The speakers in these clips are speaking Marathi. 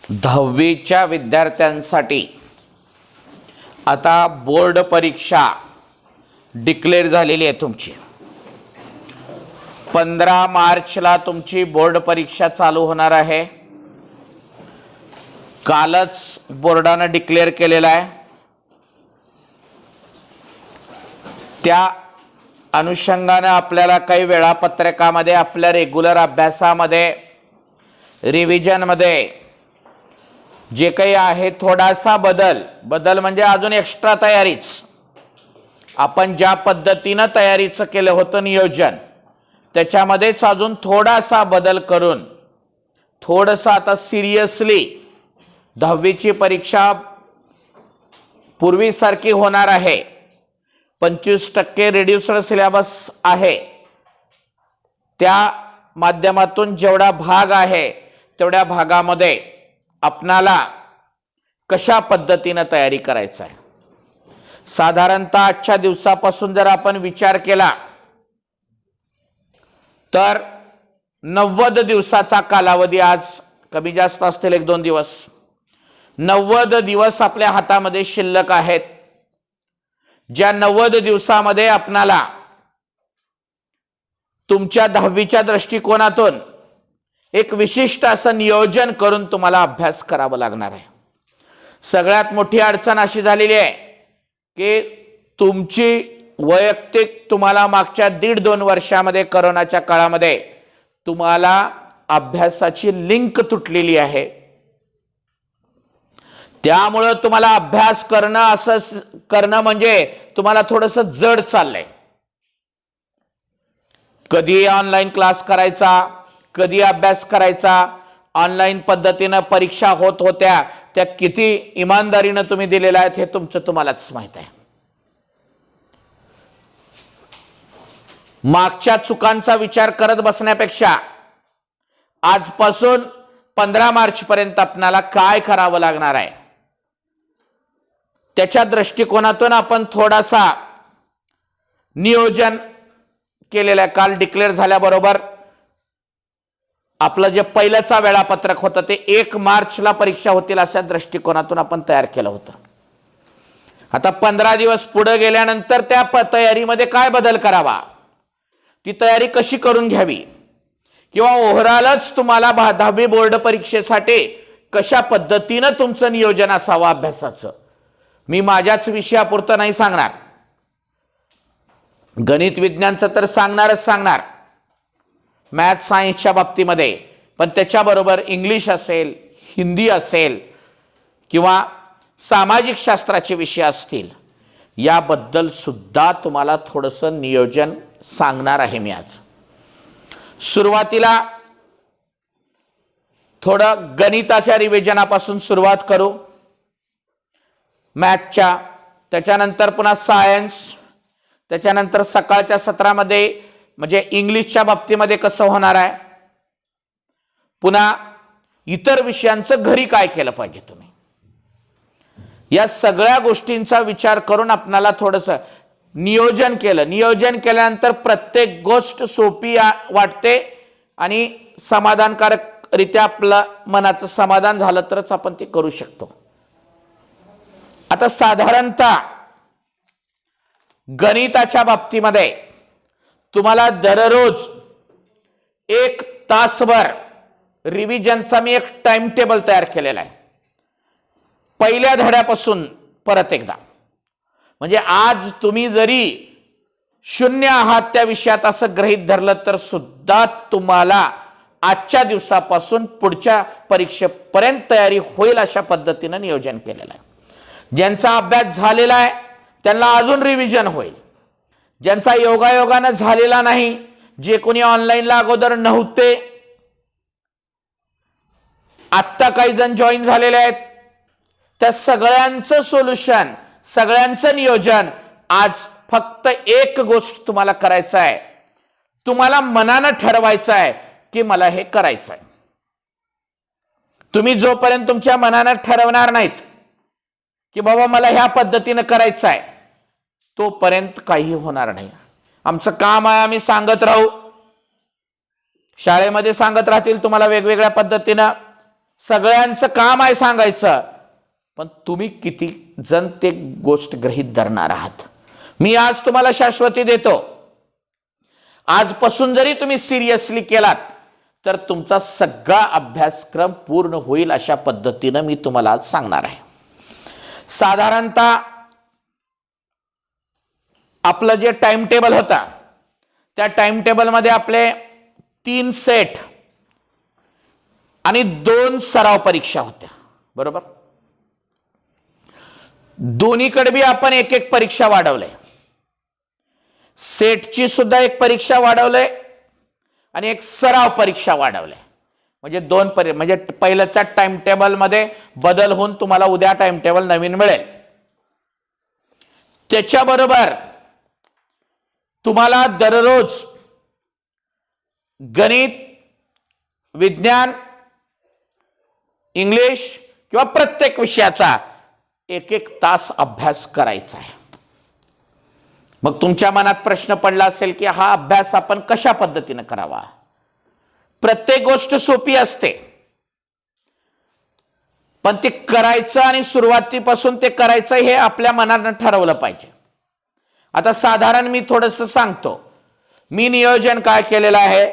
10वीच्या विद्यार्थ्यांसाठी आता बोर्ड परीक्षा डिक्लेअर झालेली आहे तुमची। 15 मार्चला तुमची बोर्ड परीक्षा चालू होणार आहे। कालच बोर्डाने डिक्लेअर केलेला आहे। त्या अनुषंगाने आपल्याला काही वेळापत्रकामध्ये आपल्या रेग्युलर अभ्यासामध्ये रिव्हिजनमध्ये जे काही आहे थोडासा बदल म्हणजे अजून एक्स्ट्रा तयारीच। आपण ज्या पद्धतीने तयारीचं केलं होतं नियोजन त्याच्यामध्येच अजून थोडासा बदल करून थोडंसं आता सिरियसली 10वीची परीक्षा पूर्वीसारखी होणार आहे। 25% रिड्यूस्ड सिलेबस आहे। त्या माध्यमातून जेवढा भाग आहे तेवढ्या भागामध्ये आपणाला कशा पद्धतीने तयारी करायचं आहे। साधारणतः आजच्या दिवसापासून जर आपण विचार केला तर 90 दिवसाचा कालावधी, आज कमी जास्त असतील 1-2 दिवस, 90 दिवस आपल्या हातामध्ये शिल्लक आहेत। ज्या 90 दिवसामध्ये आपणाला तुमच्या 10वीच्या दृष्टिकोनातून एक विशिष्ट असं नियोजन करून तुम्हाला अभ्यास करावा लागणार आहे। सगळ्यात मोठी अडचण अशी झालेली आहे की तुमची वैयक्तिक तुम्हाला मागच्या 1.5-2 वर्षामध्ये कोरोनाच्या काळामध्ये तुम्हाला अभ्यासाची लिंक तुटलेली आहे। त्यामुळे तुम्हाला अभ्यास करणं म्हणजे तुम्हाला थोडंसं जड चाललंय। कधी ऑनलाईन क्लास करायचा, कधी अभ्यास करायचा। ऑनलाईन पद्धतीने परीक्षा होत होत्या त्या किती इमानदारीने तुम्ही दिलेल्या आहेत हे तुम्हालाच माहित आहे। मागच्या चुकांचा विचार करत बसण्यापेक्षा आजपासून 15 मार्च पर्यंत आपल्याला काय करावं लागणार आहे त्याच्या दृष्टिकोनातून आपण थोडासा नियोजन केलेलं आहे। काल डिक्लेअर झाल्याबरोबर आपलं जे पहिल्याचा वेळापत्रक होतं ते 1 मार्चला परीक्षा होतील अशा दृष्टिकोनातून आपण तयार केलं होतं। आता 15 दिवस पुढे गेल्यानंतर त्या तयारीमध्ये काय बदल करावा, ती तयारी कशी करून घ्यावी, किंवा ओव्हरऑलच तुम्हाला 10वी बोर्ड परीक्षेसाठी कशा पद्धतीने तुमचं नियोजन असावं अभ्यासाचं, मी माझ्याच विषयापुरतं नाही सांगणार। गणित विज्ञानचं तर सांगणार, मॅथ सायन्सच्या बाबतीमध्ये, पण त्याच्याबरोबर इंग्लिश असेल, हिंदी असेल किंवा सामाजिक शास्त्राचे विषय असतील, याबद्दल सुद्धा तुम्हाला थोडंसं नियोजन सांगणार आहे मी आज। सुरुवातीला थोडं गणिताच्या रिव्हिजनापासून सुरुवात करू, मॅथच्या, त्याच्यानंतर पुन्हा सायन्स, त्याच्यानंतर सकाळच्या सत्रामध्ये म्हणजे इंग्लिशच्या बाबतीमध्ये कसं होणार आहे, पुन्हा इतर विषयांचं घरी काय केलं पाहिजे तुम्ही, या सगळ्या गोष्टींचा विचार करून आपल्याला थोडंसं नियोजन केलं। नियोजन केल्यानंतर प्रत्येक गोष्ट सोपी वाटते आणि समाधानकारकरित्या आपलं मनाचं समाधान झालं तरच आपण ते करू शकतो। आता साधारणतः गणिताच्या बाबतीमध्ये तुम्हाला दररोज 1 तासभर रिव्हिजनचा मी एक टाइम टेबल तयार केलेला आहे। पहिल्या धड्यापासून परत एकदा, म्हणजे आज तुम्ही जरी 0 आहात त्या विषयात असं गृहीत धरलं तर सुद्धा तुम्हाला आजच्या दिवसापासून पुढच्या परीक्षेपर्यंत तयारी होईल अशा पद्धतीने नियोजन केलेलं आहे। ज्यांचा अभ्यास झालेला आहे त्यांना अजून रिव्हिजन होईल, ज्यांचा योगायोगानं झालेला नाही, जे कोणी ऑनलाईनला अगोदर नव्हते, आत्ता काही जण जॉईन झालेले आहेत, त्या सगळ्यांचं सोल्युशन, सगळ्यांचं नियोजन, आज फक्त एक गोष्ट तुम्हाला करायचं आहे, तुम्हाला मनानं ठरवायचं आहे की मला हे करायचं आहे। तुम्ही जोपर्यंत तुमच्या मनानं ठरवणार नाहीत की बाबा मला ह्या पद्धतीने करायचं आहे, तोपर्यंत काही होणार नाही। आमचं काम आहे आम्ही सांगत राहू, शाळेमध्ये सांगत राहतील तुम्हाला वेगवेगळ्या पद्धतीने, सगळ्यांचं काम आहे सांगायचं, पण तुम्ही किती जण ते गोष्ट गृहीत धरणार आहात? मी आज तुम्हाला शाश्वती देतो, आजपासून जरी तुम्ही सिरियसली केलात तर तुमचा सगळा अभ्यासक्रम पूर्ण होईल अशा पद्धतीनं मी तुम्हाला आज सांगणार आहे. साधारणतः आपलं जे टाइम टेबल होता त्या टाइम टेबलमध्ये आपले 3 सेट आणि 2 सराव परीक्षा होत्या, बरोबर? दोन्हीकडे बी आपण एक एक परीक्षा वाढवले. सेटची सुद्धा एक परीक्षा वाढवले आणि एक सराव परीक्षा वाढवले. म्हणजे 2 म्हणजे पहिल्याच्या टाइम टेबल मध्ये बदल होऊन तुम्हाला उद्या टाइम टेबल नवीन मिळेल. त्याच्याबरोबर तुम्हाला दररोज गणित, विज्ञान, इंग्लिश किंवा प्रत्येक विषयाचा 1-1 तास अभ्यास करायचा आहे. मग तुमच्या मनात प्रश्न पडला असेल की हा अभ्यास आपण कशा पद्धतीने करावा? प्रत्येक गोष्ट सोपी असते, पण ते करायचं आणि सुरुवातीपासून ते करायचं हे आपल्या मनानं ठरवलं पाहिजे. आता साधारण मी थोडंसं सांगतो. मी नियोजन काय केलेलं आहे?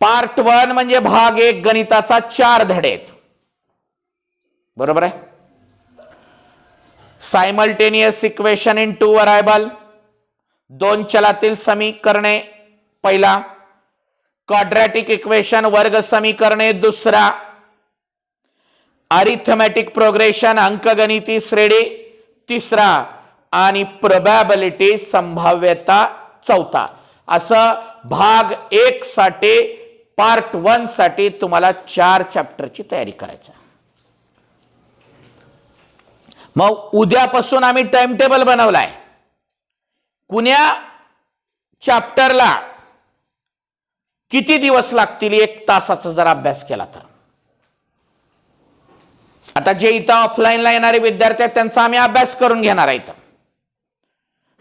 पार्ट 1 म्हणजे भाग 1 गणिताचा 4 धडे आहेत, बरोबर आहे? सायमल्टेनियस इक्वेशन इन 2 व्हरायबल, 2 चलातील समीकरणे पहिला, क्वाड्रॅटिक इक्वेशन वर्ग समीकरणे दुसरा, अरिथमेटिक प्रोग्रेशन अंकगणिती श्रेणी तिसरा आणि प्रोबॅबिलिटी संभाव्यता चौथा. असं भाग 1 साठी पार्ट 1 साठी तुम्हाला 4 चॅप्टरची तयारी करायची. मग उद्यापासून आम्ही टाइम टेबल बनवलाय. कुण्या चॅप्टरला किती दिवस लागतील 1 तासाचा जर अभ्यास केला तर? आता जे इथं ऑफलाईनला येणारे विद्यार्थी आहेत त्यांचा आम्ही अभ्यास करून घेणार आहे.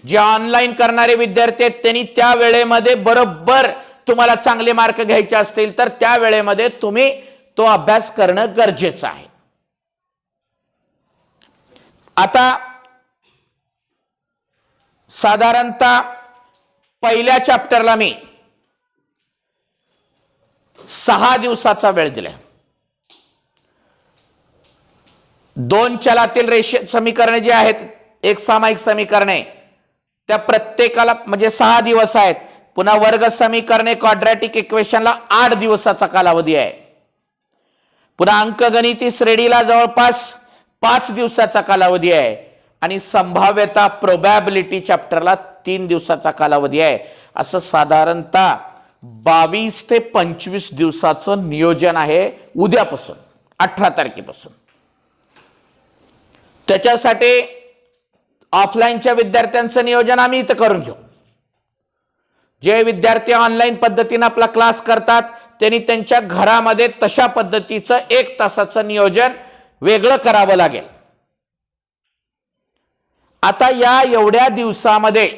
जे ऑनलाईन करणारे विद्यार्थी आहेत त्यांनी त्या वेळेमध्ये बरोबर तुम्हाला चांगले मार्क घ्यायचे असतील तर त्या वेळेमध्ये तुम्ही तो अभ्यास करणं गरजेचं आहे. आता साधारणतः पहिल्या चॅप्टरला मी 6 दिवसाचा वेळ दिलाय. 2 चलातील रेषीय समीकरणे जे आहेत, एक सामायिक समीकरणे, त्या प्रत्येकाला म्हणजे 6 दिवस आहेत. पुन्हा वर्ग समीकरणे क्वाड्रॅटिक इक्वेशनला 8 दिवसाचा कालावधी आहे. पुन्हा अंकगणिती श्रेणीला जवळपास 5 दिवसाचा कालावधी आहे आणि संभाव्यता प्रोबॅबिलिटी चॅप्टरला 3 दिवसाचा कालावधी आहे. असं साधारणतः 22 ते 25 दिवसाचं नियोजन आहे उद्यापासून, 18 तारखेपासून. त्याच्यासाठी ऑफलाईनच्या विद्यार्थ्यांचं नियोजन आम्ही इथं करून घेऊ. जे विद्यार्थी ऑनलाईन पद्धतीने आपला क्लास करतात त्यांनी त्यांच्या घरामध्ये तशा पद्धतीचं 1 तासाचं नियोजन वेगळं करावं लागेल. आता या एवढ्या दिवसामध्ये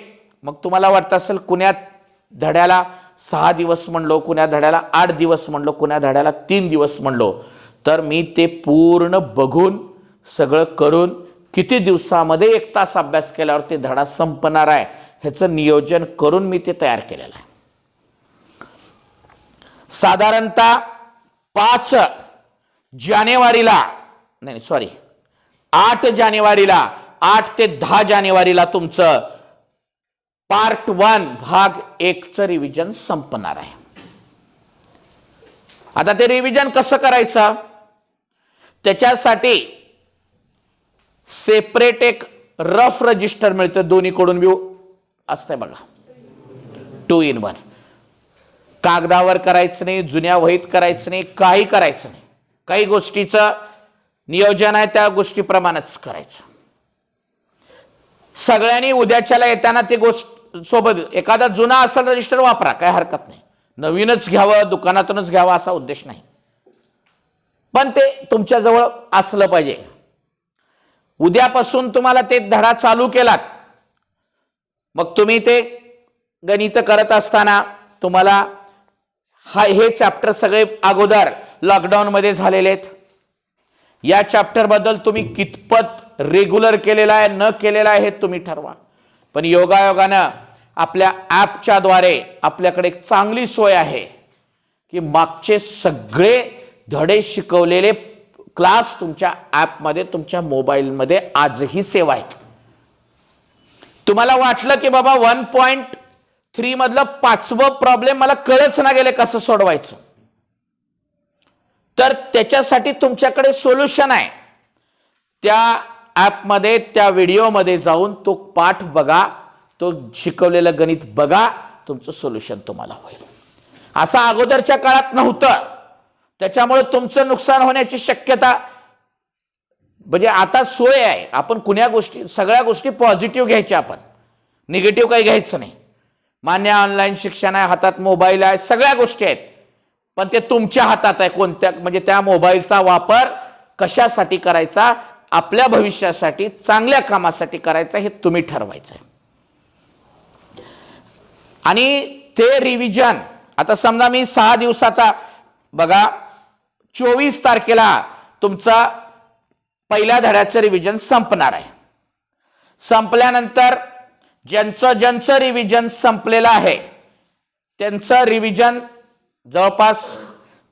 मग तुम्हाला वाटतं असेल कुण्या धड्याला 6 दिवस म्हणलो, कुण्या धड्याला 8 दिवस म्हणलो, कुण्या धड्याला 3 दिवस म्हणलो, तर मी ते पूर्ण बघून सगळं करून किती दिवसामध्ये 1 तास अभ्यास केल्यावर ते धडा संपणार आहे ह्याचं नियोजन करून मी ते तयार केलेलं आहे. साधारणतः 8 जानेवारीला 8 ते 10 जानेवारीला तुमचं पार्ट 1 भाग 1चं रिव्हिजन संपणार आहे. आता ते रिव्हिजन कसं करायचं? त्याच्यासाठी सेपरेट एक रफ रजिस्टर मिळतं, दोन्हीकडून व्यू असतंय बघा, 2 in 1. कागदावर करायचं नाही, जुन्या वहीत करायचं नाही, काही करायचं नाही. काही गोष्टीचं नियोजन आहे त्या गोष्टीप्रमाणेच करायचं. सगळ्यांनी उद्याच्याला येताना ते गोष्ट सोबत, एखादा जुना असेल रजिस्टर वापरा, काय हरकत नाही. नवीनच घ्यावं, दुकानातूनच घ्यावं असा उद्देश नाही, पण ते तुमच्याजवळ असलं पाहिजे. उद्यापासून तुम्हाला ते धडा चालू केलात, मग तुम्ही ते गणित करत असताना तुम्हाला हे चॅप्टर सगळे अगोदर लॉकडाऊन मध्ये झालेले आहेत. या चॅप्टर बद्दल तुम्ही कितपत रेग्युलर केलेला आहे न केलेला आहे हे तुम्ही ठरवा. पण योगायोगानं आपल्या ॲपच्या द्वारे आपल्याकडे एक चांगली सोय आहे की मागचे सगळे धडे शिकवलेले क्लास तुमच्या ॲपमध्ये तुमच्या मोबाईलमध्ये आजही सेव्ह आहेत. तुम्हाला वाटलं की बाबा 1.3 मधलं 5वं प्रॉब्लेम मला कळच ना गेले कसं सोडवायचं, तर त्याच्यासाठी तुमच्याकडे सोल्युशन आहे. त्या ॲपमध्ये त्या व्हिडिओमध्ये जाऊन तो पाठ बघा, तो शिकवलेलं गणित बघा, तुमचं सोल्युशन तुम्हाला होईल. असं अगोदरच्या काळात नव्हतं. त्याच्यामुळे तुमचं नुकसान होण्याची शक्यता, म्हणजे आता सोय आहे. आपण कुण्या गोष्टी, सगळ्या गोष्टी पॉझिटिव्ह घ्यायच्या, आपण निगेटिव्ह काही घ्यायचं नाही. मान्य ऑनलाईन शिक्षण आहे, हातात मोबाईल आहे, सगळ्या गोष्टी आहेत. पण ते तुमच्या हातात आहे कोणत्या, म्हणजे त्या मोबाईलचा वापर कशासाठी करायचा, आपल्या भविष्यासाठी चांगल्या कामासाठी करायचा हे तुम्ही ठरवायचं आहे. आणि ते रिव्हिजन आता समजा मी 6 दिवसाचा, बघा 24 तारखेला तुमचा पहिल्या धड्याचं रिव्हिजन संपणार आहे. संपल्यानंतर ज्यांचं रिव्हिजन संपलेलं आहे त्यांचं रिव्हिजन जवळपास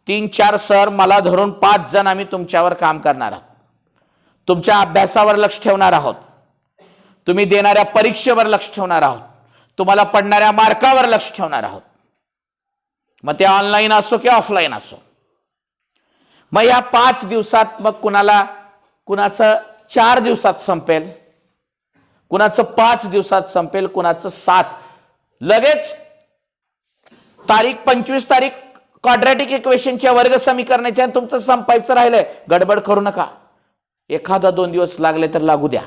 3-4 सर मला धरून 5 जण आम्ही तुमच्यावर काम करणार आहोत. तुमच्या अभ्यासावर लक्ष ठेवणार आहोत, तुम्ही देणाऱ्या परीक्षेवर लक्ष ठेवणार आहोत, तुम्हाला पडणाऱ्या मार्कावर लक्ष ठेवणार आहोत. मग ते ऑनलाईन असो की ऑफलाईन असो. मग या 5 दिवसात मग कुणाचं 4 दिवसात संपेल, कुणाचं 5 दिवसात संपेल, कुणाचं 7. लगेच तारीख 25 तारीख क्वाड्रॅटिक इक्वेशनच्या वर्ग समीकरणाच्या तुमचं संपायचं राहिलंय, गडबड करू नका. 1-2 दिवस लागले तर लागू द्या.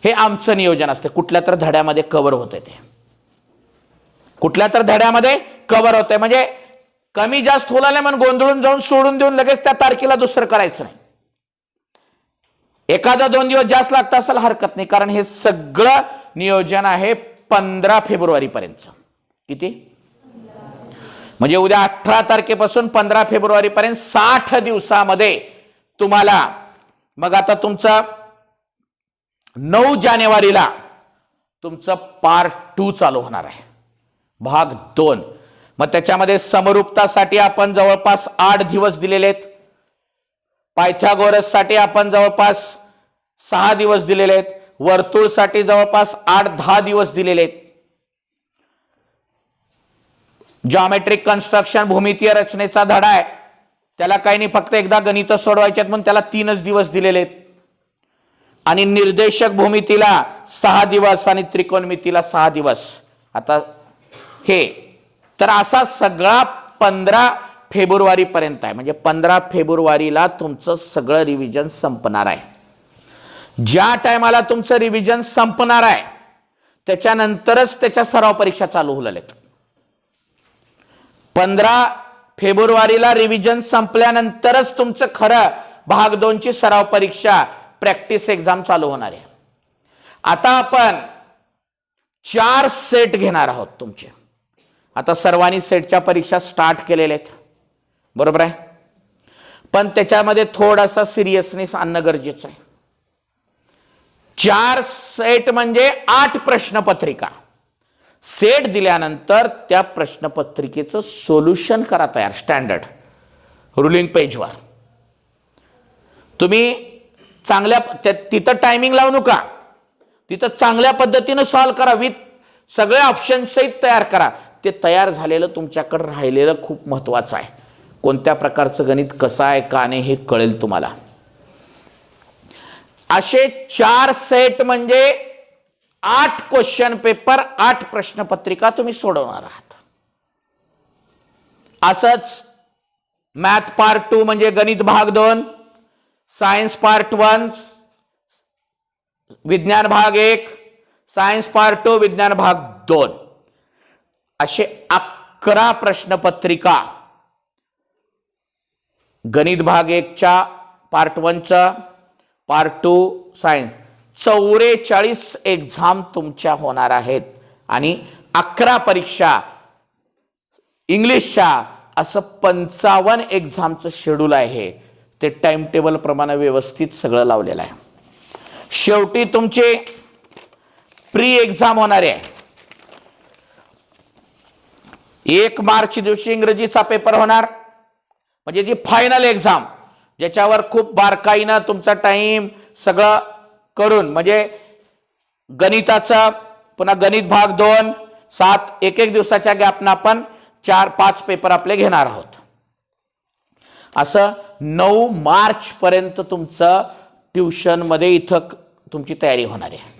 हे आमचं नियोजन असते. कुठल्या तर धड्यामध्ये कव्हर होतंय, ते कुठल्या तर धड्यामध्ये कव्हर होतंय. म्हणजे कमी जास्त होला नाही म्हणून गोंधळून जाऊन सोडून देऊन लगेच त्या तारखेला दुसरं करायचं नाही. 1-2 दिवस जास्त लागतं असेल हरकत नाही, कारण हे सगळं नियोजन आहे 15 फेब्रुवारी पर्यंत. किती? म्हणजे उद्या 18 तारखेपासून 15 फेब्रुवारी पर्यंत 60 दिवसामध्ये तुम्हाला, मग आता तुमचं 9 जानेवारीला तुमचं पार्ट 2 चालू होणार आहे, भाग 2. मग त्याच्यामध्ये समरूपतासाठी आपण जवळपास 8 दिवस दिलेले आहेत. पायथागोरससाठी आपण जवळपास 6 दिवस दिलेले आहेत. वर्तुळसाठी जवळपास 8-10 दिवस दिलेले आहेत. जॉमेट्रिक कन्स्ट्रक्शन भूमितीय रचनेचा धडा आहे, त्याला काही नाही, फक्त एकदा गणित सोडवायचे म्हणून त्याला 3 दिवस दिलेले आहेत. आणि निर्देशक भूमितीला 6 दिवस आणि त्रिकोणमितीला 6 दिवस. आता हे तर असा सगळा 15 फेब्रुवारी पर्यंत आहे. म्हणजे 15 फेब्रुवारीला तुमचं सगळं रिव्हिजन संपणार आहे. ज्या टायमाला तुमचं रिव्हिजन संपणार आहे त्याच्यानंतरच त्याच्या सराव परीक्षा चालू होईल. 15 फेब्रुवारीला रिव्हिजन संपल्यानंतरच तुमचं खरं भाग 2 ची सराव परीक्षा, प्रॅक्टिस एक्झाम चालू होणार आहे. आता आपण 4 सेट घेणार आहोत तुमचे. आता सर्वांनी सेटच्या परीक्षा स्टार्ट केलेल्या आहेत, बरोबर आहे, पण त्याच्यामध्ये थोडासा सिरियसनेस आणणं गरजेचं आहे. 4 सेट म्हणजे 8 प्रश्नपत्रिका. सेट दिल्यानंतर त्या प्रश्नपत्रिकेचं सोल्युशन करा तयार, स्टँडर्ड रुलिंग पेजवर. तुम्ही चांगल्या तिथं टायमिंग लावू नका, तिथं चांगल्या पद्धतीनं सॉल्व करा, विथ सगळे ऑप्शन सहित तयार करा. ते तयार झालेलं तुमच्याकडे राहिलेलं खूप महत्वाचं आहे. कोणत्या प्रकारचं गणित कसं आहे का नाही हे कळेल तुम्हाला. असे 4 सेट म्हणजे 8 क्वेश्चन पेपर, 8 प्रश्नपत्रिका तुम्ही सोडवणार आहात. असंच मॅथ पार्ट 2 म्हणजे गणित भाग 2, सायन्स पार्ट 1 विज्ञान भाग 1, सायन्स पार्ट 2 विज्ञान भाग 2, असे 11 प्रश्नपत्रिका गणित भाग 1च्या पार्ट 1चा, पार्ट 2 सायन्स, 44 एक्झाम तुमच्या होणार आहेत. आणि 11 परीक्षा इंग्लिशच्या, असं 55 एक्झामचं शेड्यूल आहे, ते टाइम टेबल प्रमाणे व्यवस्थित सगळं लावलेलं आहे. शेवटी तुमचे प्री एक्झाम होणार आहे. 1 मार्च दिवशी इंग्रजीचा पेपर होणार, म्हणजे ती फायनल एक्झाम, ज्याच्यावर खूप बारकाईनं तुमचा टाइम सगळं करून, म्हणजे गणिताचा पुन्हा गणित भाग 2 7 एक दिवसाच्या गॅपनं आपण 4-5 पेपर आपले घेणार आहोत. असं 9 मार्च पर्यंत तुमचं ट्युशनमध्ये इथं तुमची तयारी होणार आहे.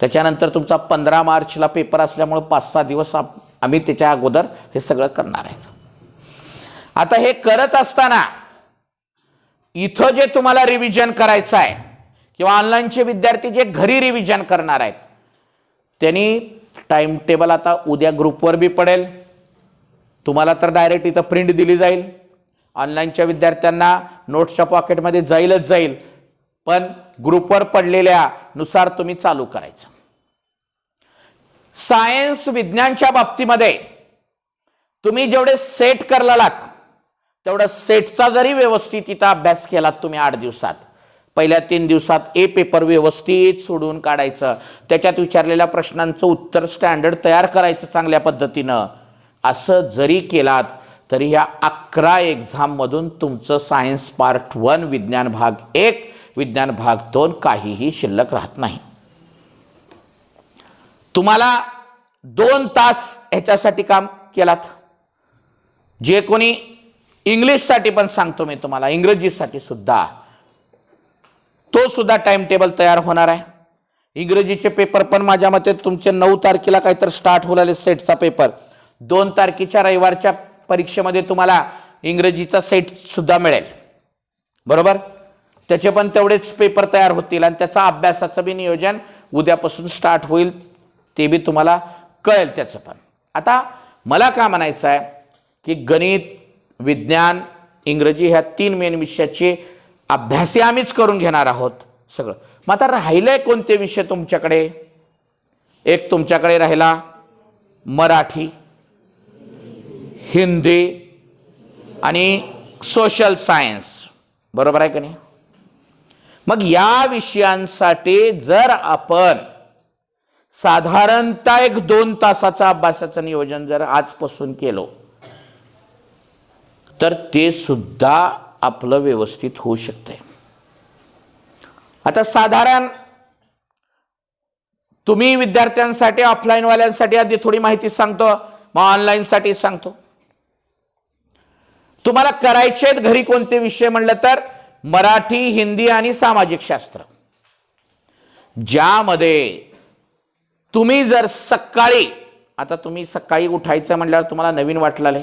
त्याच्यानंतर तुमचा 15 मार्चला पेपर असल्यामुळे 5-6 दिवस आम्ही त्याच्या अगोदर हे सगळं करणार आहे. आता हे करत असताना इथं जे तुम्हाला रिव्हिजन करायचं आहे किंवा ऑनलाईनचे विद्यार्थी जे घरी रिव्हिजन करणार आहेत, त्यांनी टाइम टेबल आता उद्या ग्रुपवर बी पडेल. तुम्हाला तर डायरेक्ट इथं प्रिंट दिली जाईल. ऑनलाईनच्या विद्यार्थ्यांना नोट्सच्या पॉकेटमध्ये जाईलच जाईल, पण ग्रुपवर पडलेल्या नुसार तुम्ही चालू करायचं. सायन्स विज्ञानच्या बाबतीमध्ये तुम्ही जेवढे सेट करलात तेवढं सेटचा जरी व्यवस्थित इथं अभ्यास केलात तुम्ही 8 दिवसात, पहिल्या 3 दिवसात पेपर व्यवस्थित सोडून काढायचं, त्याच्यात विचारलेल्या प्रश्नांचं उत्तर स्टँडर्ड तयार करायचं चांगल्या पद्धतीनं, असं जरी केलात तरी ह्या 11 एक्झाममधून तुमचं सायन्स पार्ट 1 विज्ञान भाग 1 विज्ञान भाग 2 काहीही शिल्लक राहत नाही. तुम्हाला 2 तास ह्याच्यासाठी काम केलात. जे कोणी इंग्लिशसाठी पण सांगतो मी तुम्हाला, इंग्रजीसाठी सुद्धा तो सुद्धा टाइम टेबल तयार होणार आहे. इंग्रजीचे पेपर पण माझ्या मते तुमचे 9 तारखेला काहीतरी स्टार्ट होणारे सेटचा पेपर, 2 तारखेच्या रविवारच्या परीक्षेमध्ये तुम्हाला इंग्रजीचा सेट सुद्धा मिळेल, बरोबर. त्याचे पण तेवढेच पेपर तयार होतील आणि त्याचा अभ्यासाचं बी नियोजन उद्यापासून स्टार्ट होईल, ते बी तुम्हाला कळेल त्याचं पण. आता मला काय म्हणायचं आहे की गणित, विज्ञान, इंग्रजी ह्या 3 मेन विषयाचे अभ्यासही आम्हीच करून घेणार आहोत सगळं. मग आता राहिलंय कोणते विषय तुमच्याकडे? एक तुमच्याकडे राहिला मराठी, हिंदी आणि सोशल सायन्स, बरोबर आहे का नाही? मग या विषयांसाठी जर आपण साधारणतः 1-2 तासाचा अभ्यासाचं नियोजन जर आजपासून केलं तर ते सुद्धा आपलं व्यवस्थित होऊ शकते. आता साधारण तुम्ही विद्यार्थ्यांसाठी, ऑफलाईन वाल्यांसाठी आधी थोडी माहिती सांगतो, मग ऑनलाईन साठी सांगतो. तुम्हाला करायचे घरी कोणते विषय म्हणलं तर मराठी, हिंदी आणि सामाजिक शास्त्र, ज्यामध्ये तुम्ही जर सकाळी, आता तुम्ही सकाळी उठायचं म्हणल्यावर तुम्हाला नवीन वाटलं,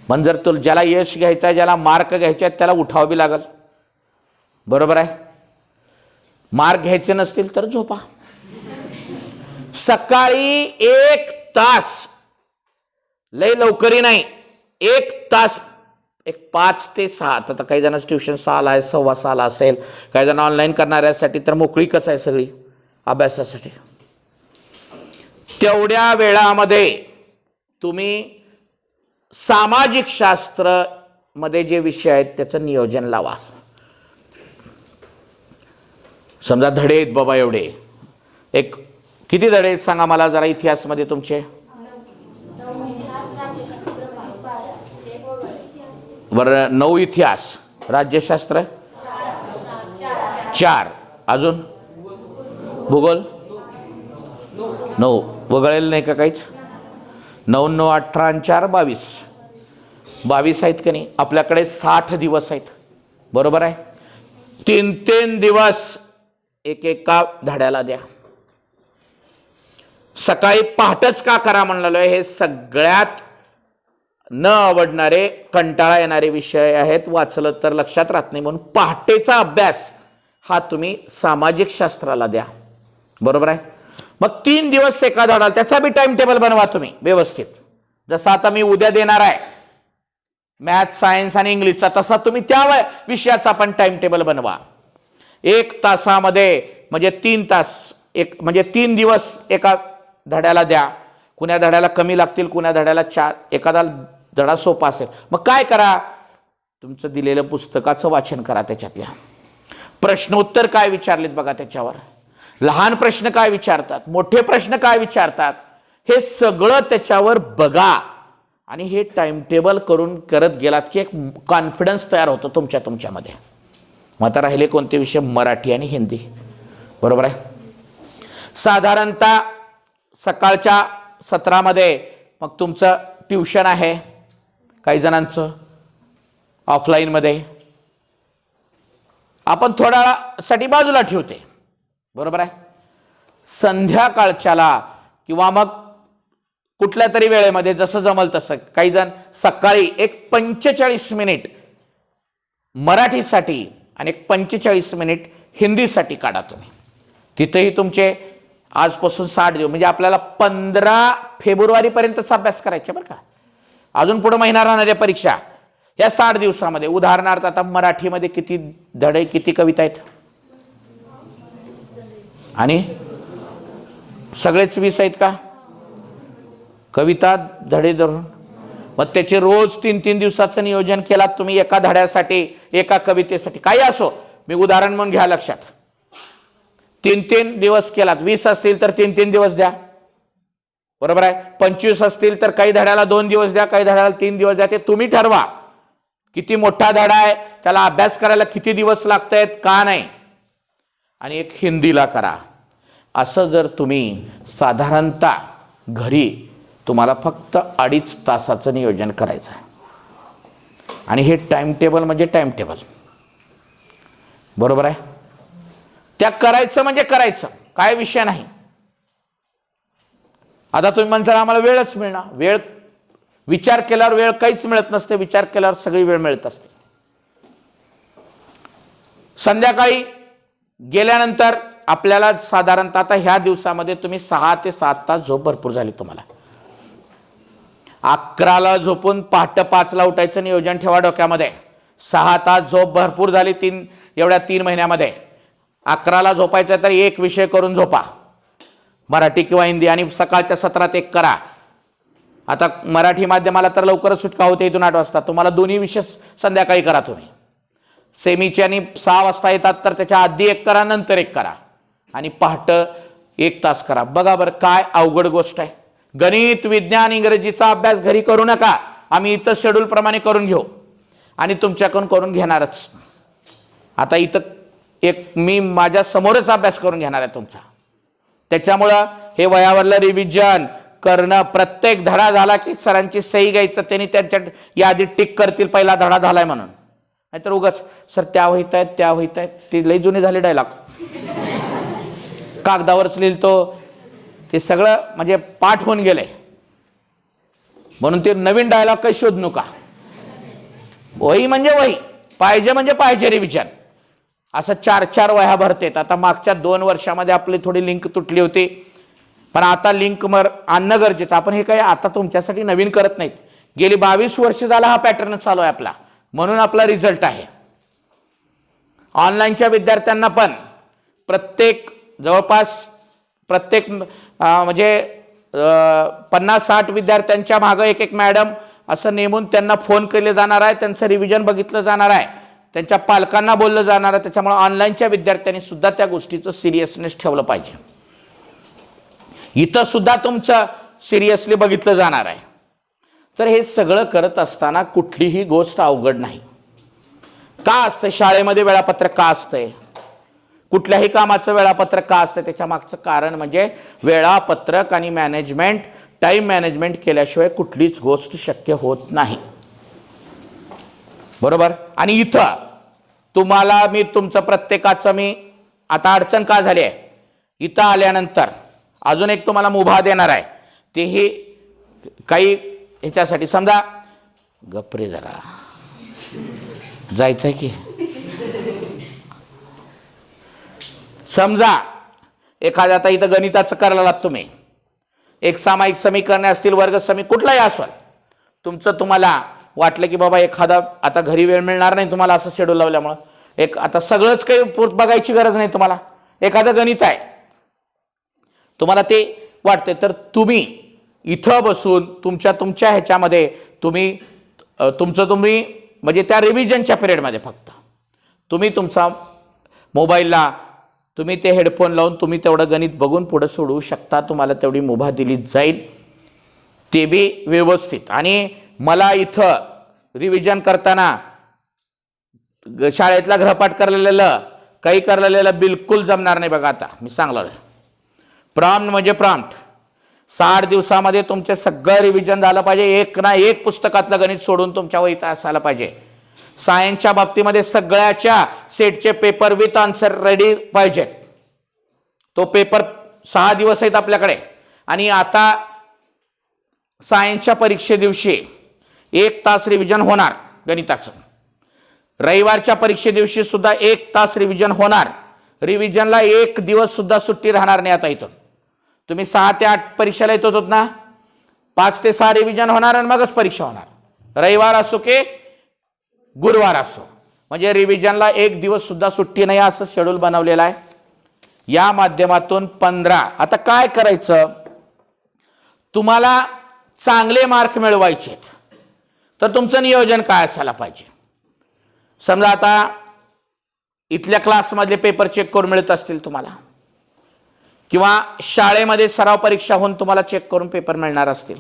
पण जर तो ज्याला यश घ्यायचं आहे, ज्याला मार्क घ्यायचे आहेत, त्याला उठावं बी लागल, बरोबर आहे. मार्क घ्यायचे नसतील तर झोपा. सकाळी 1 तास, लय लवकरी नाही, 1 तास, 5 ते 7, आता काही जणांचं ट्युशन 6ला आहे, 6:15 असेल, काही जण ऑनलाईन करणाऱ्यासाठी तर मोकळीकच आहे सगळी अभ्यासासाठी. तेवढ्या वेळामध्ये तुम्ही सामाजिक शास्त्र मध्ये जे विषय आहेत त्याचं नियोजन लावा. समजा धडे आहेत बाबा एवढे, एक किती धडे आहेत सांगा मला जरा इतिहासमध्ये तुमचे? बरं, 9 इतिहास, राज्यशास्त्र 4, अजून भूगोल 9, वगळेल नाही का काहीच? 9, 9, 18 आणि 4, 22 आहेत का नाही? आपल्याकडे 60 दिवस आहेत, बरोबर आहे. 3 दिवस एका धड्याला द्या. सकाळी पहाटच का करा म्हणलेलो आहे? हे सगळ्यात न आवडणारे, कंटाळा येणारे विषय आहेत, वाचलं तर लक्षात राहत नाही, म्हणून पहाटेचा अभ्यास हा तुम्ही सामाजिक शास्त्राला द्या, बरोबर आहे. मग 3 दिवस एका धडाला, त्याचा बी टाइम टेबल बनवा तुम्ही व्यवस्थित. जसं आता मी उद्या देणार आहे मॅथ, सायन्स आणि इंग्लिशचा, तसा तुम्ही त्या विषयाचा पण टाइम टेबल बनवा. 1 तासामध्ये म्हणजे 3 तास, म्हणजे 3 दिवस एका धड्याला द्या. कुण्या धड्याला कमी लागतील, कुण्या धड्याला 4, एखादा धडा सोपा असेल. मग काय करा, तुमचं दिलेलं पुस्तकाचं वाचन करा. त्याच्यातल्या प्रश्नोत्तर काय विचारलेत बघा, त्याच्यावर लहान प्रश्न काय विचारतात, मोठे प्रश्न काय विचारतात, हे सगळं त्याच्यावर बघा. आणि हे टाइम टेबल करून करत गेलात की एक कॉन्फिडन्स तयार होतो तुमच्यामध्ये. मग आता राहिले कोणते विषय? मराठी आणि हिंदी. बरोबर आहे. साधारणतः सकाळच्या सत्रामध्ये मग तुमचं ट्युशन आहे, काही जणांचं ऑफलाईनमध्ये आपण थोड्यासाठी बाजूला ठेवते. बरोबर आहे. संध्याकाळच्याला किंवा मग कुठल्या तरी वेळेमध्ये जसं जमल तसं, काही जण सकाळी एक 45 मिनिट मराठीसाठी आणि एक 45 मिनिट हिंदीसाठी काढा तुम्ही. तिथेही तुमचे आजपासून 60 दिवस, म्हणजे आपल्याला 15 फेब्रुवारीपर्यंतचा अभ्यास करायचा बरं का. अजून पुढे महिना राहणार आहे परीक्षा. या 60 दिवसामध्ये उदाहरणार्थ आता मराठीमध्ये किती धडे, किती कविता आहेत? आणि सगळेच 20 आहेत का कविता धडे धरून? मग त्याचे रोज 3-3 दिवसाचं नियोजन केलात तुम्ही एका धड्यासाठी, एका कवितेसाठी, काही असो. मी उदाहरण म्हणून घ्या लक्षात. 3-3 दिवस केलात. 20 असतील तर 3-3 दिवस द्या. बरोबर आहे. 25 असतील तर काही धड्याला 2 दिवस द्या, काही धड्याला 3 दिवस द्या. ते तुम्ही ठरवा किती मोठा धडा आहे, त्याला अभ्यास करायला किती दिवस लागत आहेत, का नाही. आणि एक हिंदीला करा. असं जर तुम्ही साधारणतः घरी तुम्हाला फक्त 2.5 तासाचं नियोजन करायचं आहे. आणि हे टाइम टेबल म्हणजे टाइम टेबल. बरोबर आहे. त्या करायचं म्हणजे करायचं, काय विषय नाही. आता तुम्ही म्हणता आम्हाला वेळच मिळणार. वेळ विचार केल्यावर वेळ काहीच मिळत नसते, विचार केल्यावर सगळी वेळ मिळत असते. संध्याकाळी गेल्यानंतर आपल्याला साधारणतः आता ह्या दिवसामध्ये तुम्ही 6 ते 7 तास झोप भरपूर झाली तुम्हाला. 11ला झोपून पहाटे 5ला उठायचं नियोजन ठेवा डोक्यामध्ये. 6 तास झोप भरपूर झाली एवढ्या 3 महिन्यामध्ये. 11ला झोपायचं तर एक विषय करून झोपा, मराठी किंवा हिंदी, आणि सकाळच्या सत्रात एक करा. आता मराठी माध्यमाला तर लवकरच सुटका होते इथून 8 वाजता. तुम्हाला दोन्ही विषय संध्याकाळी करा तुम्ही. सेमीचे आणि 6 वाजता येतात तर त्याच्या आधी एक करा, नंतर एक करा, आणि पहाटे 1 तास करा. बघा बरं काय अवघड गोष्ट आहे. गणित, विज्ञान, इंग्रजीचा अभ्यास घरी करू नका. आम्ही इथं शेड्यूल प्रमाणे करून घेऊ आणि तुमच्याकडून करून घेणारच. आता इथं एक मी माझ्या समोरच अभ्यास करून घेणार आहे तुमचा. त्याच्यामुळं हे वयावरलं रिव्हिजन करणं, प्रत्येक धडा झाला की सरांची सही घ्यायचं, त्यांनी त्यांच्या यादीत टिक करतील पहिला धडा झालाय म्हणून. नाहीतर उगाच सर त्या होईत आहेत, त्या होईत आहेत, ते लई जुने झाले डायलॉग. कागदावरच लिहितो ते सगळं, म्हणजे पाठ होऊन गेले. म्हणून ते नवीन डायलॉग काही शोध नका. वही म्हणजे वही, पाहिजे म्हणजे पाहिजे रिव्हिजन. असं 4-4 वह्या भरतेत. आता मागच्या 2 वर्षामध्ये आपली थोडी लिंक तुटली होती, पण आता लिंक आणणं गरजेचं. आपण हे काही आता तुमच्यासाठी नवीन करत नाहीत. गेली 22 वर्ष झाला हा पॅटर्न चालू आहे आपला, म्हणून आपला रिझल्ट आहे. ऑनलाईनच्या विद्यार्थ्यांना पण जवळपास प्रत्येक म्हणजे 50-60 विद्यार्थ्यांच्या मागं एक मॅडम असं नेमून त्यांना फोन केले जाणार आहे, त्यांचं रिव्हिजन बघितलं जाणार आहे, त्यांच्या पालकांना बोललं जाणार आहे. त्याच्यामुळे ऑनलाईनच्या विद्यार्थ्यांनी सुद्धा त्या गोष्टीचं सिरियसनेस ठेवलं पाहिजे. इथं सुद्धा तुमचं सिरियसली बघितलं जाणार आहे. तर हे सगळं करत असताना कुठलीही गोष्ट अवघड नाही. का असतं शाळेमध्ये वेळापत्रक, का असतंय कुठल्याही कामाचं वेळापत्रक, का असतं? त्याच्या मागचं कारण म्हणजे वेळापत्रक आणि मॅनेजमेंट, टाइम मॅनेजमेंट केल्याशिवाय कुठलीच गोष्ट शक्य होत नाही. बरोबर. आणि इथं तुम्हाला मी तुमचं प्रत्येकाचं मी आता अडचण का झाली आहे, इथं आल्यानंतर अजून एक तुम्हाला मुभा देणार आहे. तेही काही ह्याच्यासाठी, समजा गप्रे जरा जायचंय की, समजा एखाद्या आता इथं गणिताचं करायला लागतो तुम्ही, एक सामायिक समीकरणे असतील, वर्ग कुठलाही असेल तुमचं, तुम्हाला वाटलं की बाबा एखादा आता घरी वेळ मिळणार नाही तुम्हाला असं शेड्यूल लावल्यामुळं, एक आता सगळंच काही बघायची गरज नाही तुम्हाला, एखादं गणित आहे तुम्हाला ते वाटते, तर तुम्ही इथं बसून तुमच्या ह्याच्यामध्ये तुम्ही म्हणजे त्या रिव्हिजनच्या पिरियडमध्ये फक्त तुम्ही तुमचा मोबाईलला तुम्ही ते हेडफोन लावून तुम्ही तेवढं गणित बघून पुढे सोडवू शकता. तुम्हाला तेवढी मुभा दिली जाईल, ते बी व्यवस्थित. आणि मला इथं रिव्हिजन करताना शाळेतला गृहपाठ करलेलं काही करलेलं बिलकुल जमणार नाही बघा. आता मी सांगलो प्रॉम्प्ट म्हणजे प्रॉम्प्ट 60 दिवसामध्ये तुमचे सगळं रिव्हिजन झालं पाहिजे. एक ना एक पुस्तकातलं गणित सोडून तुमच्या वहीत असायला पाहिजे. सायन्सच्या बाबतीमध्ये सगळ्याच्या सेटचे पेपर विथ आन्सर रेडी पाहिजे. तो पेपर 6 दिवस आहेत आपल्याकडे. आणि आता सायन्सच्या परीक्षे दिवशी 1 तास रिव्हिजन होणार गणिताचं. रविवारच्या परीक्षे दिवशी सुद्धा 1 तास रिव्हिजन होणार. रिव्हिजनला 1 दिवस सुद्धा सुट्टी राहणार नाही. आता इथून तुम्ही 6 ते 8 परीक्षेला येत होत ना, 5 ते 6 रिव्हिजन होणार आणि मगच परीक्षा होणार. रविवार असो की गुरुवार असो, म्हणजे रिव्हिजनला 1 दिवस सुद्धा सुट्टी नाही असं शेड्यूल बनवलेलं आहे. या माध्यमातून 15. आता काय करायचं, तुम्हाला चांगले मार्क मिळवायचे तर तुमचं नियोजन काय असायला पाहिजे. समजा आता इथल्या क्लासमधले पेपर चेक करून मिळत असतील तुम्हाला, किंवा शाळेमध्ये सराव परीक्षा होऊन तुम्हाला चेक करून पेपर मिळणार असतील.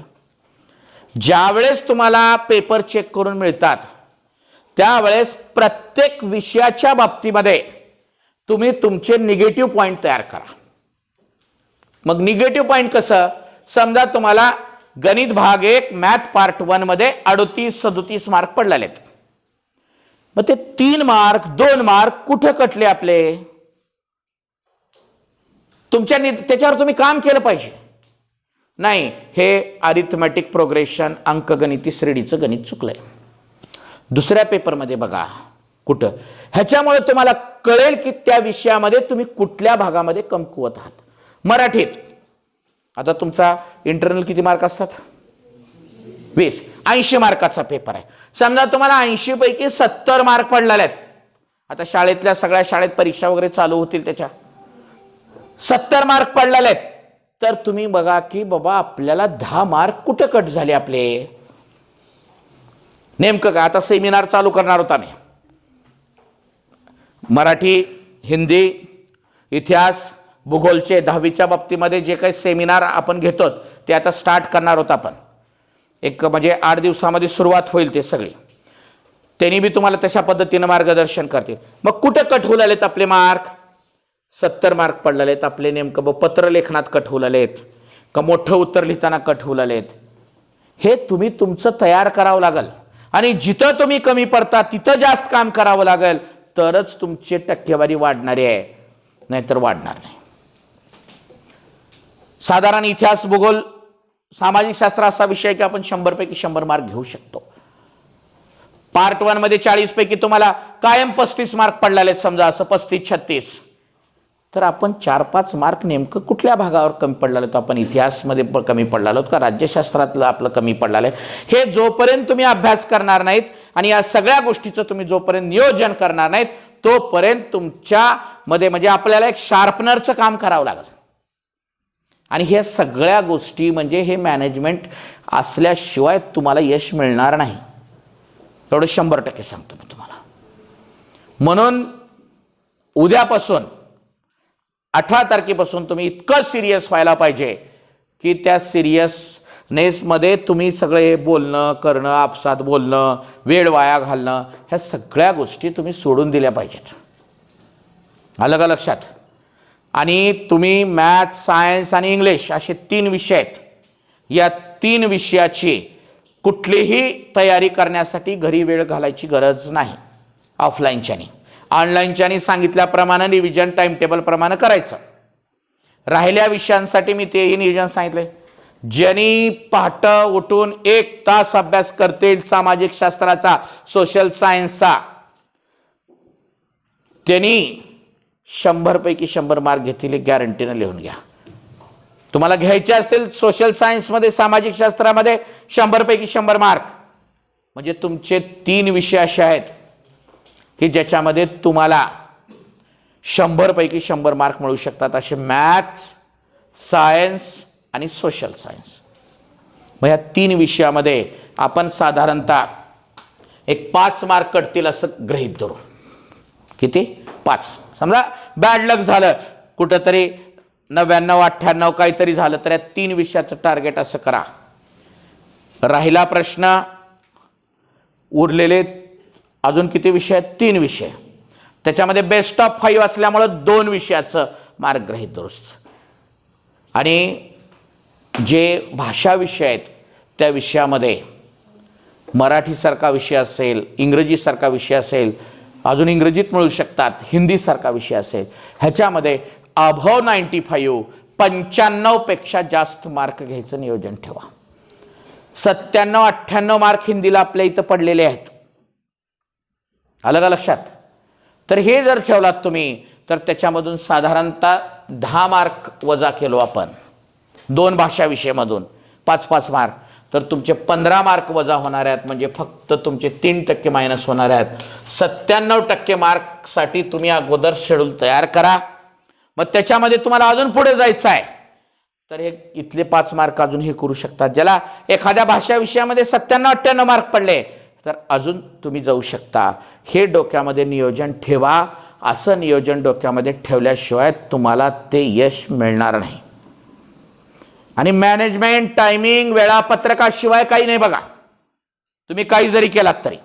ज्यावेळेस तुम्हाला पेपर चेक करून मिळतात त्यावेळेस प्रत्येक विषयाच्या बाबतीमध्ये तुम्ही तुमचे निगेटिव्ह पॉईंट तयार करा. मग निगेटिव्ह पॉईंट कसं, समजा तुम्हाला गणित भाग 1 मॅथ पार्ट 1 मध्ये 38-37 मार्क पडलेले आहेत. मग ते 3 मार्क 2 मार्क कुठं कटले आपले, त्याच्यावर तुम्ही काम केलं पाहिजे. नाही, हे अरिथमॅटिक प्रोग्रेशन अंकगणिती श्रेणीचं गणित चुकलंय. दुसऱ्या पेपरमध्ये बघा कुठं, ह्याच्यामुळे तुम्हाला कळेल की त्या विषयामध्ये तुम्ही कुठल्या भागामध्ये कमकुवत आहात. मराठीत आता तुमचा इंटरनल किती मार्क असतात, 20. 80 मार्काचा पेपर आहे. समजा तुम्हाला 80 पैकी 70 मार्क पडलेले आहेत. आता शाळेतल्या सगळ्या शाळेत परीक्षा वगैरे चालू होतील, त्याच्या 70 मार्क पडलेले आहेत. तर तुम्ही बघा की बाबा आपल्याला 10 मार्क कुठं कट झाले आपले. नेमकं काय, आता सेमिनार चालू करणार होता मी. मराठी, हिंदी, इतिहास, भूगोलचे 10वीच्या बाबतीमध्ये जे काही सेमिनार आपण घेतो ते आता स्टार्ट करणार होता आपण. एक म्हणजे 8 दिवसामध्ये सुरुवात होईल ते सगळी. त्यांनी बी तुम्हाला तशा पद्धतीनं मार्गदर्शन करतील. मग कुठं कट होऊ लागलेत आपले मार्क, 70 मार्क पडलेले आहेत आपले. नेमकं पत्रलेखनात कट होऊ लागलेत का मोठं उत्तर लिहिताना कट होऊ लागलेत, हे तुम्ही तुमचं तयार करावं लागेल. आणि जिथं तुम्ही कमी पडता तिथं जास्त काम करावं लागेल, तरच तुमची टक्केवारी वाढणारी आहे, नाहीतर वाढणार नाही. साधारण इतिहास, भूगोल, सामाजिक शास्त्र असा विषय की आपण 100 पैकी 100 मार्क घेऊ शकतो. पार्ट 1 मध्ये 40 पैकी तुम्हाला कायम 35 मार्क पडलेले आहेत, समजा असं 35-36. तर आपण 4-5 मार्क नेमकं कुठल्या भागावर कमी पडलेलो आहोत, आपण इतिहासमध्ये कमी पडलेलो आहोत का राज्यशास्त्रातलं आपलं कमी पडलेलं आहे, हे जोपर्यंत तुम्ही अभ्यास करणार नाहीत आणि या सगळ्या गोष्टीचं तुम्ही जोपर्यंत नियोजन करणार नाहीत तोपर्यंत तुमच्यामध्ये म्हणजे आपल्याला एक शार्पनरचं काम करावं लागेल. आणि ह्या सगळ्या गोष्टी म्हणजे हे मॅनेजमेंट असल्याशिवाय तुम्हाला यश मिळणार नाही, एवढं 100% सांगतो मी तुम्हाला. म्हणून उद्यापासून 18 तारखेपासून तुम्ही इतकं सिरियस व्हायला पाहिजे की त्या सिरियसनेसमध्ये तुम्ही सगळे बोलणं करणं, आपसात बोलणं, वेळ वाया घालणं, ह्या सगळ्या गोष्टी तुम्ही सोडून दिल्या पाहिजेत. आलं का लक्षात. आणि तुम्ही मॅथ, सायन्स आणि इंग्लिश असे 3 विषय आहेत. या 3 विषयाची कुठलीही तयारी करण्यासाठी घरी वेळ घालायची गरज नाही. ऑफलाईनच्यानी ऑनलाईनच्यानी सांगितल्याप्रमाणे रिव्हिजन टाइम टेबल प्रमाणे करायचं. राहिल्या विषयांसाठी मी तेही नियोजन सांगितले. ज्यांनी पहाटे उठून 1 तास अभ्यास करतील सामाजिक शास्त्राचा, सोशल सायन्सचा, त्यांनी 100 पैकी 100 मार्क घेतील, गॅरंटीनं लिहून घ्या. तुम्हाला घ्यायचे असतील सोशल सायन्समध्ये, सामाजिक शास्त्रामध्ये 100 पैकी 100 मार्क, म्हणजे तुमचे 3 विषय असे आहेत की ज्याच्यामध्ये तुम्हाला 100 पैकी 100 मार्क मिळू शकतात, असे मॅथ्स, सायन्स आणि सोशल सायन्स. मग ह्या 3 विषयामध्ये आपण साधारणतः एक 5 मार्क कटतील असं गृहीत धरू. किती? 5. समजा बॅड लक झालं कुठंतरी 99 98 काहीतरी झालं तर या 3 विषयाचं टार्गेट असं करा. राहिला प्रश्न उरलेले अजून किती विषय आहेत? 3 विषय. त्याच्यामध्ये बेस्ट ऑफ 5 असल्यामुळं 2 विषयाचं मार्क गृहीत धरूस. आणि जे भाषा विषय आहेत त्या विषयामध्ये मराठीसारखा विषय असेल, इंग्रजीसारखा विषय असेल, अजून इंग्रजीत मिळू शकतात, हिंदीसारखा विषय असेल, ह्याच्यामध्ये अबव्ह 95 95 पेक्षा जास्त मार्क घ्यायचं नियोजन ठेवा. 97 98 मार्क हिंदीला आपल्या इथं पडलेले आहेत. आलं का लक्षात? तर हे जर ठेवलात तुम्ही तर त्याच्यामधून साधारणतः 10 मार्क वजा केलो आपण 2 भाषा विषयामधून 5-5 मार्क, तर तुमचे 15 मार्क वजा होणार आहेत. म्हणजे फक्त तुमचे 3% मायनस होणार आहेत. 97% मार्कसाठी तुम्ही अगोदर शेड्यूल तयार करा. मग त्याच्यामध्ये तुम्हाला अजून पुढे जायचं आहे तर हे इथले 5 मार्क अजून हे करू शकतात. ज्याला एखाद्या भाषा विषयामध्ये 97-98 मार्क पडले तर अजून तुम्ही जाऊ शकता. हे डोक्यामध्ये नियोजन ठेवा. असं नियोजन डोक्यामध्ये ठेवल्याशिवाय तुम्हाला ते यश मिळणार नाही. आणि मॅनेजमेंट, टायमिंग, वेळापत्रकाशिवाय काही नाही बघा, तुम्ही काही जरी केलात तरी.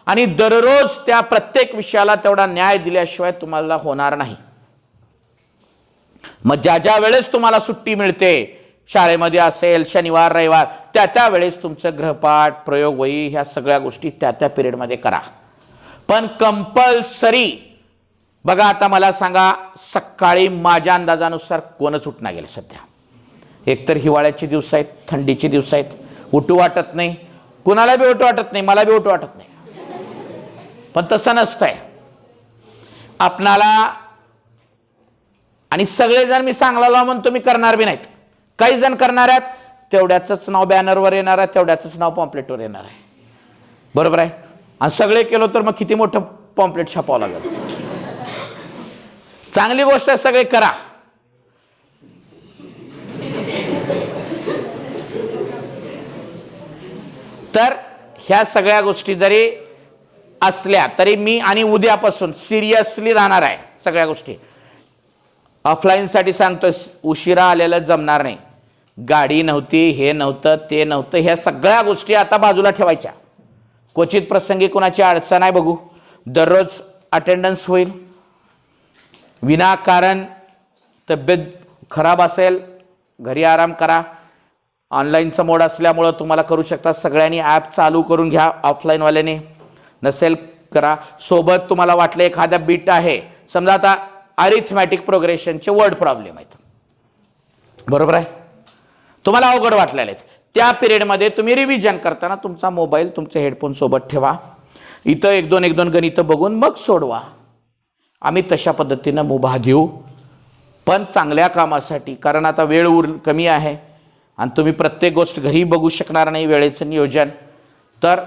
आणि दररोज त्या प्रत्येक विषयाला तेवढा न्याय दिल्याशिवाय तुम्हाला होणार नाही. मग ज्या वेळेस तुम्हाला सुट्टी मिळते, शाळेमध्ये असेल, शनिवार रविवार, त्या वेळेस तुमचं गृहपाठ, प्रयोगवही ह्या सगळ्या गोष्टी त्या पिरियडमध्ये करा. पण कंपल्सरी बघा. आता मला सांगा, सकाळी माझ्या अंदाजानुसार कोणच उठणं गेलं सध्या. एकतर हिवाळ्याची दिवस आहेत, थंडीची दिवस आहेत, उठू वाटत नाही. कुणाला बी उठू वाटत नाही, मला बी उठू वाटत नाही. पण तसं नसतंय आपणाला. आणि सगळेजण मी सांगला म्हणून तुम्ही करणार बी नाहीत. काही जण करणार आहेत, तेवढ्याच नाव बॅनरवर येणार आहे, तेवढ्याच नाव पॉम्पलेटवर येणार आहे. बरोबर आहे? आणि सगळे केलं तर मग किती मोठं पॉम्पलेट छापावं लागेल. चांगली गोष्ट आहे, सगळे करा. तर ह्या सगळ्या गोष्टी जरी असल्या तरी मी आणि उद्यापासून सिरियसली राहणार आहे. सगळ्या गोष्टी ऑफलाईनसाठी सांगतो, उशिरा आलेलं जमणार नाही. गाडी नव्हती, हे नव्हतं, ते नव्हतं, ह्या सगळ्या गोष्टी आता बाजूला ठेवायच्या. क्वचित प्रसंगी कुणाची अडचण आहे बघू, दररोज अटेंडन्स होईल. विनाकारण तब्येत खराब असेल, घरी आराम करा. ऑनलाईनचा मोड असल्यामुळं तुम्हाला करू शकता. सगळ्यांनी ॲप चालू करून घ्या. ऑफलाईनवाल्याने नसेल करा. सोबत तुम्हाला वाटलं एखादा बीट आहे, समजा आता अरिथमॅटिक प्रोग्रेशनचे वर्ड प्रॉब्लेम आहेत, बरोबर आहे, तुम्हाला अवघड वाटलेले आहेत, त्या पिरियडमध्ये तुम्ही रिव्हिजन करताना तुमचा मोबाईल, तुमचे हेडफोन सोबत ठेवा. इथं 1-2 गणितं बघून मग सोडवा. आम्ही तशा पद्धतीनं मुभा देऊ, पण चांगल्या कामासाठी. कारण आता वेळ कमी आहे आणि तुम्ही प्रत्येक गोष्ट घरी बघू शकणार नाही, वेळेचं नियोजन. तर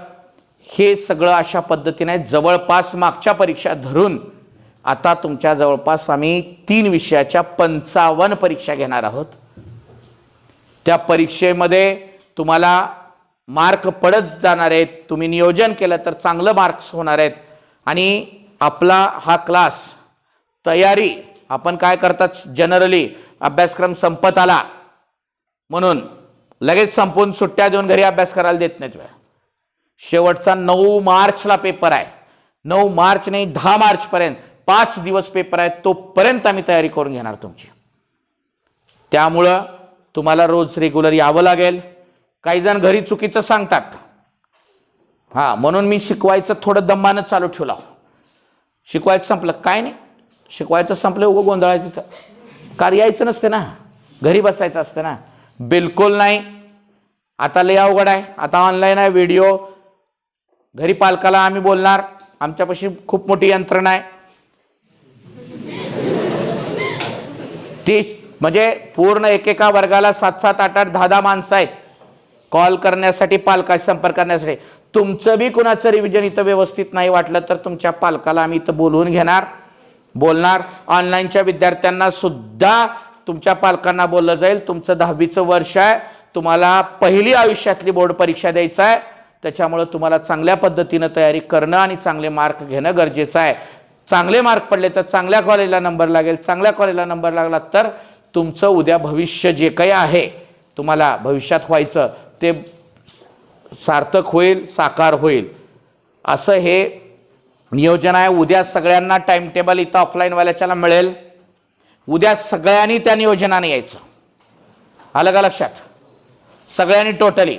हे सगळं अशा पद्धतीने जवळपास मागच्या परीक्षा धरून आता तुमच्या जवळपास आम्ही 3 विषयाच्या 55 परीक्षा घेणार आहोत. त्या परीक्षेमध्ये तुम्हाला मार्क पडत जाणार आहेत. तुम्ही नियोजन केलं तर चांगलं मार्क्स होणार आहेत. आणि आपला हा क्लास तयारी आपण काय करतात, जनरली अभ्यासक्रम संपत आला म्हणून लगेच संपून सुट्ट्या देऊन घरी अभ्यास करायला देत नाहीत. शेवटचा 9 मार्चला पेपर आहे. 9 मार्च नाही, 10 मार्चपर्यंत 5 दिवस पेपर आहे. तोपर्यंत आम्ही तयारी करून घेणार तुमची. त्यामुळं तुम्हाला रोज रेग्युलर यावं लागेल. काही जण घरी चुकीचं सांगतात, म्हणून मी शिकवायचं थोडं दमानं चालू ठेवला. शिकवायचं संपलं काय नाही, शिकवायचं संपलं उगं गोंधळायचं. तिथं कार यायचं नसते ना, घरी बसायचं असतं ना. बिलकुल नाही. आता लय अवघड आहे. आता ऑनलाईन आहे व्हिडिओ. घरी पालकाला आम्ही बोलणार, आमच्यापाशी खूप मोठी यंत्रणा आहे. ती म्हणजे पूर्ण एकेका वर्गाला 7-7, 8-8, 10-10 माणसं आहेत कॉल करण्यासाठी, पालकाशी संपर्क करण्यासाठी. तुमचं बी कुणाचं रिव्हिजन इथं व्यवस्थित नाही वाटलं तर तुमच्या पालकाला आम्ही इथं बोलवून घेणार, बोलणार. ऑनलाईनच्या विद्यार्थ्यांना सुद्धा तुमच्या पालकांना बोललं जाईल. तुमचं 10वीचं वर्ष आहे, तुम्हाला पहिली आयुष्यातली बोर्ड परीक्षा द्यायचं आहे, त्याच्यामुळं तुम्हाला चांगल्या पद्धतीनं तयारी करणं आणि चांगले मार्क घेणं गरजेचं आहे. चांगले मार्क पडले तर चांगल्या कॉलेजला नंबर लागेल, चांगल्या कॉलेजला नंबर लागला तर तुमचं उद्या भविष्य जे काही आहे तुम्हाला भविष्यात व्हायचं ते सार्थक होईल, साकार होईल, असं हे नियोजन आहे. उद्या सगळ्यांना टाइम टेबल इथं ऑफलाईनवाल्याच्याला मिळेल. उद्या सगळ्यांनी त्या नियोजनाने यायचं. आलं का लक्षात? सगळ्यांनी टोटली